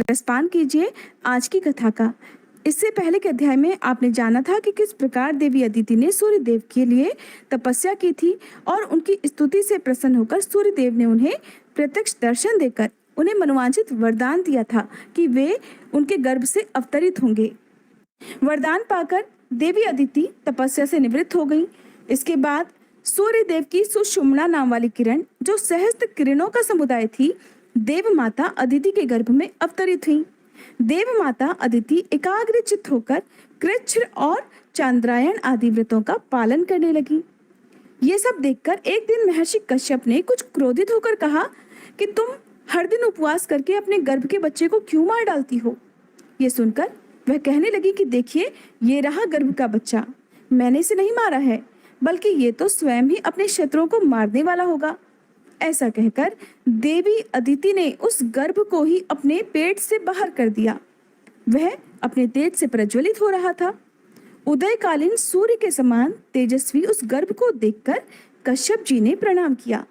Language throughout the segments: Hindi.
रसपान कीजिए आज की कथा का। इससे पहले के अध्याय में आपने जाना था कि किस प्रकार देवी अदिति ने सूर्य देव के लिए तपस्या की थी और उनकी स्तुति से प्रसन्न होकर सूर्य देव ने उन्हें प्रत्यक्ष दर्शन देकर उन्हें मनोवांछित वरदान दिया था कि वे उनके गर्भ से अवतरित होंगे। वरदान पाकर देवी अदिति तपस्या से निवृत्त हो गई। इसके बाद सूर्य देव की सुषुम्ना नाम वाली किरण, जो सहस्त्र किरणों का समुदाय थी, देव माता अदिति के गर्भ में अवतरित हुई। देव माता अदिति एकाग्रचित्त होकर कृच्छ्र और चांद्रायण आदि व्रतों का पालन करने लगी। ये सब देखकर एक दिन महर्षि कश्यप ने कुछ क्रोधित होकर कहा कि तुम हर दिन उपवास करके अपने गर्भ के बच्चे को क्यों मार डालती हो। ये सुनकर वह कहने लगी कि देखिए, ये रहा गर्भ का बच्चा, मैंने इसे नहीं मारा है, बल्कि ये तो स्वयं ही अपने शत्रुओं को मारने वाला होगा। ऐसा कहकर देवी अदिति ने उस गर्भ को ही अपने पेट से बाहर कर दिया। वह अपने तेज से प्रज्वलित हो रहा था। उदयकालीन सूर्य के समान तेजस्वी उस गर्भ को देखकर कश्यप जी ने प्रणाम किया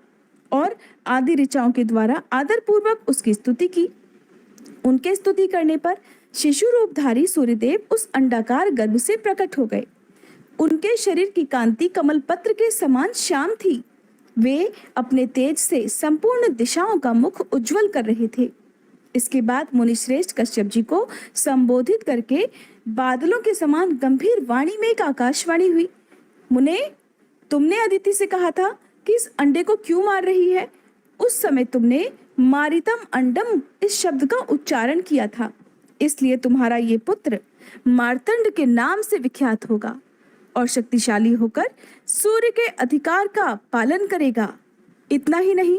और आदि ऋचाओं के द्वारा आदर पूर्वक उसकी स्तुति की। उनके स्तुति करने पर शिशु रूपधारी सूर्यदेव उस अंडाकार गर्भ से प्रकट हो गए। उनके शरीर की कांति कमल पत्र के समान श्याम थी। वे अपने तेज से संपूर्ण दिशाओं का मुख उज्जवल कर रहे थे। इसके बाद मुनिश्रेष्ठ कश्यप जी को संबोधित करके बादलों के समान गंभीर वाणी में एक आकाशवाणी हुई। मुने, तुमने अदिति से कहा था कि इस अंडे को क्यों मार रही है। उस समय तुमने मारितम अंडम इस शब्द का उच्चारण किया था, इसलिए तुम्हारा ये पुत्र मार्तंड के नाम से विख्यात होगा और शक्तिशाली होकर सूर्य के अधिकार का पालन करेगा। इतना ही नहीं,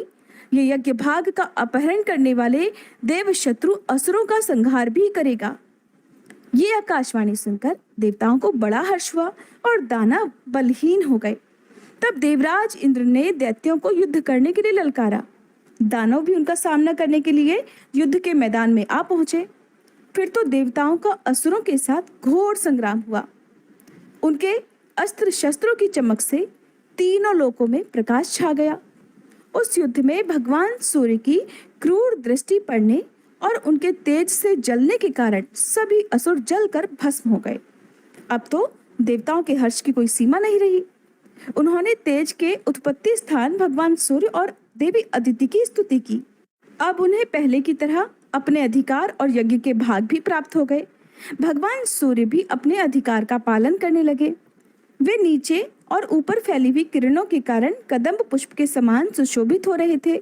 ये यज्ञ भाग का अपहरण करने वाले देव शत्रु असुरों का संहार भी करेगा। ये आकाशवाणी सुनकर देवताओं को बड़ा हर्ष हुआ और दानव बलहीन हो गए। तब देवराज इंद्र ने दैत्यों को युद्ध करने के लिए ललकारा। दानव भी उनका सामना करने के लिए युद्ध के मैदान में आ पहुंचे। फिर तो देवताओं का असुरों के साथ घोर संग्राम हुआ। उनके अस्त्र शस्त्रों की चमक से तीनों लोकों में प्रकाश छा गया। उस युद्ध में भगवान सूर्य की क्रूर दृष्टि पड़ने और उनके तेज से जलने के कारण सभी असुर जलकर भस्म हो गए। अब तो देवताओं के हर्ष की कोई सीमा नहीं रही। उन्होंने तेज के उत्पत्ति स्थान भगवान सूर्य और देवी अदिति की स्तुति की। अब उन्हें पहले की तरह अपने अधिकार और यज्ञ के भाग भी प्राप्त हो गए। भगवान सूर्य भी अपने अधिकार का पालन करने लगे। वे नीचे और ऊपर फैली हुई किरणों के कारण कदम्ब पुष्प के समान सुशोभित हो रहे थे।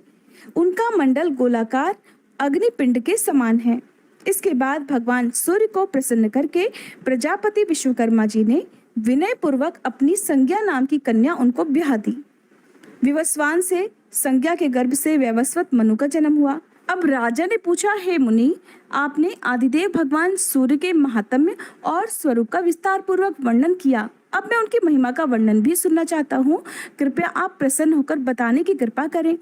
उनका मंडल गोलाकार अग्निपिंड के समान है। इसके बाद भगवान सूर्य को प्रसन्न करके प्रजापति विश्वकर्मा जी ने विनय पूर्वक अपनी संज्ञा नाम की कन्या उनको ब्याह दी। विवस्वान से संज्ञा के गर्भ से वैवस्वत मनु का जन्म हुआ। अब राजा ने पूछा, हे मुनि, आपने आदिदेव भगवान सूर्य के महात्म्य और स्वरूप का विस्तार पूर्वक वर्णन किया। अब मैं उनकी महिमा का वर्णन भी सुनना चाहता हूँ। कृपया आप प्रसन्न होकर बताने की कृपा करें।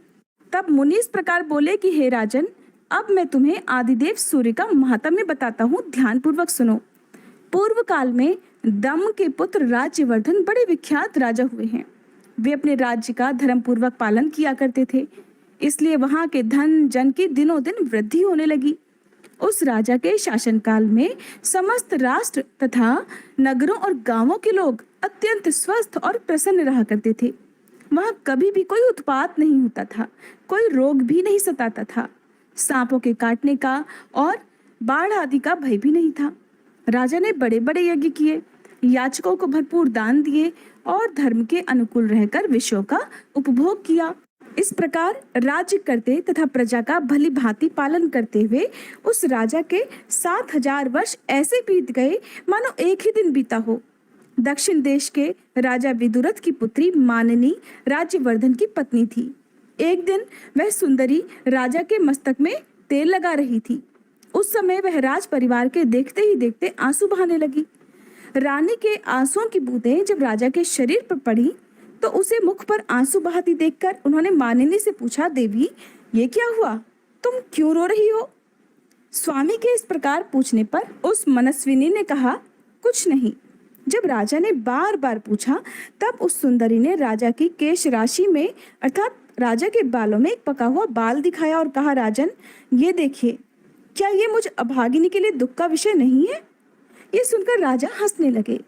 तब मुनि इस प्रकार बोले कि हे राजन, अब मैं तुम्हें आदिदेव सूर्य का महात्म्य बताता हूँ, ध्यान पूर्वक सुनो। पूर्व काल में दम के पुत्र राज्यवर्धन बड़े विख्यात राजा हुए हैं। वे अपने राज्य का धर्म पूर्वक पालन किया करते थे, इसलिए वहां के धन जन की दिनों दिन वृद्धि होने लगी। उस राजा के शासनकाल में समस्त राष्ट्र तथा नगरों और गांवों के लोग अत्यंत स्वस्थ और प्रसन्न रहा करते थे। वहां कभी भी कोई उत्पात नहीं होता था, कोई रोग भी नहीं सताता था, सांपों के काटने का और बाढ़ आदि का भय भी नहीं था। राजा ने बड़े बड़े यज्ञ किए, याचकों को भरपूर दान दिए और धर्म के अनुकूल रहकर विषयों का उपभोग किया। इस प्रकार राज्य करते तथा प्रजा का भली भांति पालन करते हुए उस राजा के 7000 वर्ष ऐसे बीत गए मानो एक ही दिन बीता हो। दक्षिण देश के राजा विदुरथ की पुत्री माननी राज्यवर्धन की पत्नी थी। एक दिन वह सुंदरी राजा के मस्तक में तेल लगा रही थी। उस समय वह राज परिवार के देखते ही देखते आंसू बहाने लगी। रानी के आंसुओं की बूंदें जब राजा के शरीर पर पड़ी तो उसे मुख पर आंसू बहाती देखकर उन्होंने मानिनी से पूछा, देवी, ये क्या हुआ? तुम क्यों रो रही हो? स्वामी के इस प्रकार पूछने पर उस मनस्विनी ने कहा, कुछ नहीं। जब राजा ने बार बार पूछा तब उस सुंदरी ने राजा की केश राशि में अर्थात राजा के बालों में एक पका हुआ बाल दिखाया और कहा, राजन, ये देखिए, क्या ये मुझ अभागिनी के लिए दुख का विषय नहीं है? ये सुनकर राजा हंसने लगे।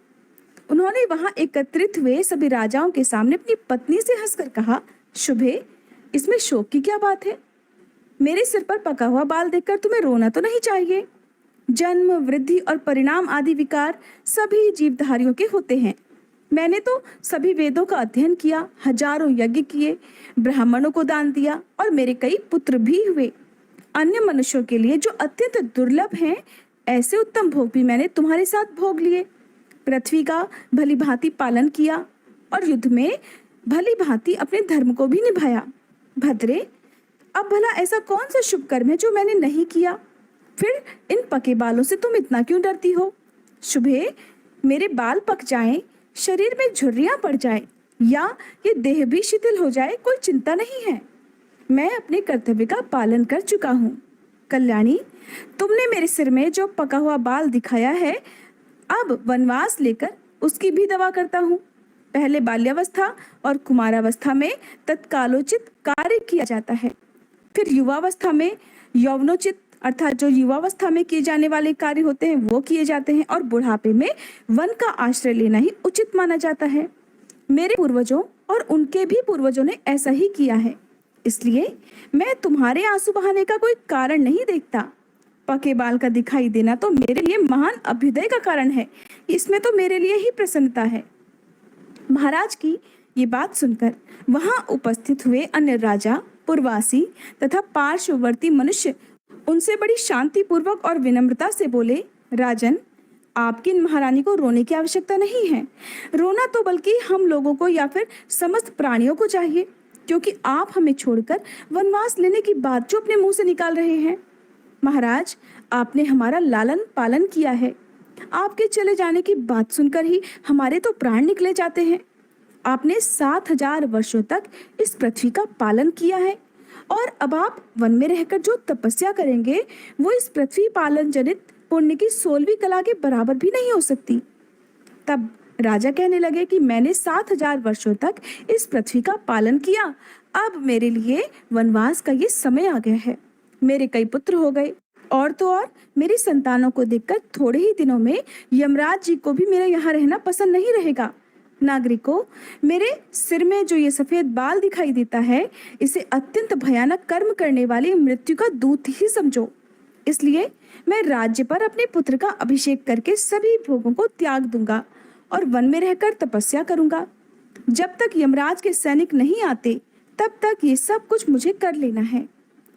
उन्होंने वहां एकत्रित हुए सभी राजाओं के सामने अपनी पत्नी से हंसकर कहा, शुभे, इसमें शोक की क्या बात है? मेरे सिर पर पका हुआ बाल देखकर तुम्हें रोना तो नहीं चाहिए। जन्म, वृद्धि और परिणाम आदि विकार सभी जीवधारियों के होते हैं। मैंने तो सभी वेदों का अध्ययन किया, हजारों यज्ञ किए, ब्राह्मणों को दान दिया और मेरे कई पुत्र भी हुए। अन्य मनुष्यों के लिए जो अत्यंत दुर्लभ हैं, ऐसे उत्तम भोग भी मैंने तुम्हारे साथ भोग लिए। पृथ्वी का भली भांति पालन किया और युद्ध में भली भांति अपने धर्म को भी निभाया। भद्रे, अब भला ऐसा कौन सा शुभ कर्म है जो मैंने नहीं किया? फिर इन पके बालों से तुम इतना क्यों डरती हो? शुभे, मेरे बाल पक जाएं, शरीर में झुर्रियां पड़ जाएं या ये देह भी शिथिल हो जाए, कोई चिंता नहीं है। मैं अपने कर्तव्य का पालन कर चुका हूँ। कल्याणी, तुमने मेरे सिर में जो पका हुआ बाल दिखाया है, अब वनवास लेकर उसकी भी दवा करता हूँ। पहले बाल्यावस्था और कुमारावस्था में तत्कालोचित कार्य किया जाता है, फिर युवावस्था में यौवनोचित अर्थात जो युवावस्था में किए जाने वाले कार्य होते हैं वो किए जाते हैं, और बुढ़ापे में वन का आश्रय लेना ही उचित माना जाता है। मेरे पूर्वजों और उनके भी पूर्वजों ने ऐसा ही किया है, इसलिए मैं तुम्हारे आंसू बहाने का कोई कारण नहीं देखता। पके बाल का दिखाई देना तो मेरे लिए महान अभ्युदय का कारण है, इसमें तो मेरे लिए ही प्रसन्नता है। महाराज की ये बात सुनकर वहां उपस्थित हुए अन्य राजा, पूर्ववासी तथा पार्श्ववर्ती मनुष्य उनसे बड़ी शांति पूर्वक और विनम्रता से बोले, राजन, आपकी इन महारानी को रोने की आवश्यकता नहीं है। रोना तो बल्कि हम लोगों को या फिर समस्त प्राणियों को चाहिए, क्योंकि आप हमें छोड़कर वनवास लेने की बात जो अपने मुंह से निकाल रहे हैं। महाराज, आपने हमारा लालन पालन किया है। आपके चले जाने की बात सुनकर ही हमारे तो प्राण निकले जाते हैं। आपने 7000 वर्षों तक इस पृथ्वी का पालन किया है, और अब आप वन में रहकर जो तपस्या करेंगे वो इस पृथ्वी पालन जनित पुण्य की 16वीं कला के बराबर भी नहीं हो सकती। तब राजा कहने लगे कि मैंने 7000 वर्षों तक इस पृथ्वी का पालन किया, अब मेरे लिए वनवास का ये समय आ गया है। मेरे कई पुत्र हो गए, और तो और मेरी संतानों को देखकर थोड़े ही दिनों में यमराज जी को भी मेरे यहाँ रहना पसंद नहीं रहेगा। नागरिकों, मेरे सिर में जो ये सफेद बाल दिखाई देता है, इसे अत्यंत भयानक कर्म करने वाली मृत्यु का दूत ही समझो। इसलिए मैं राज्य पर अपने पुत्र का अभिषेक करके सभी भोगों को त्याग दूंगा और वन में रहकर तपस्या करूंगा। जब तक यमराज के सैनिक नहीं आते तब तक ये सब कुछ मुझे कर लेना है।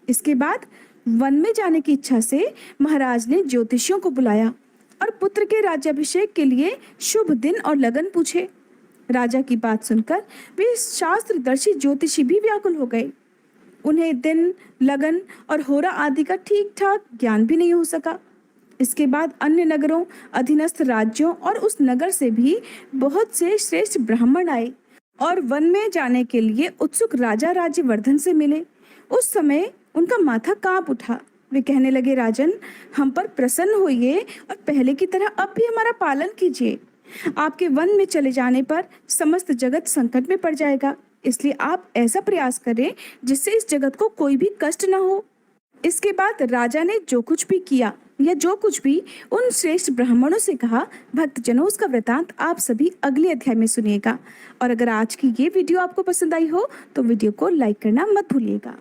इसके बाद वन में जाने की इच्छा से महाराज ने ज्योतिषियों को बुलाया और पुत्र के राज्याभिषेक के लिए शुभ दिन और लगन पूछे। राजा की बात सुनकर वे शास्त्रदर्शी ज्योतिषी भी व्याकुल हो गए। उन्हें दिन, लगन और होरा आदि का ठीक ठाक ज्ञान भी नहीं हो सका। इसके बाद अन्य नगरों, अधीनस्थ राज्यों और उस नगर से भी बहुत से श्रेष्ठ ब्राह्मण आए और वन में जाने के लिए उत्सुक राजा राज्यवर्धन से मिले। उस समय उनका माथा कांप उठा। वे कहने लगे, राजन, हम पर प्रसन्न होइए और पहले की तरह अब भी हमारा पालन कीजिए। आपके वन में चले जाने पर समस्त जगत संकट में पड़ जाएगा, इसलिए आप ऐसा प्रयास करें जिससे इस जगत को कोई भी कष्ट न हो। इसके बाद राजा ने जो कुछ भी किया या जो कुछ भी उन श्रेष्ठ ब्राह्मणों से कहा, भक्तजनों, उसका वृतांत आप सभी अगले अध्याय में सुनिएगा। और अगर आज की ये वीडियो आपको पसंद आई हो तो वीडियो को लाइक करना मत भूलिएगा।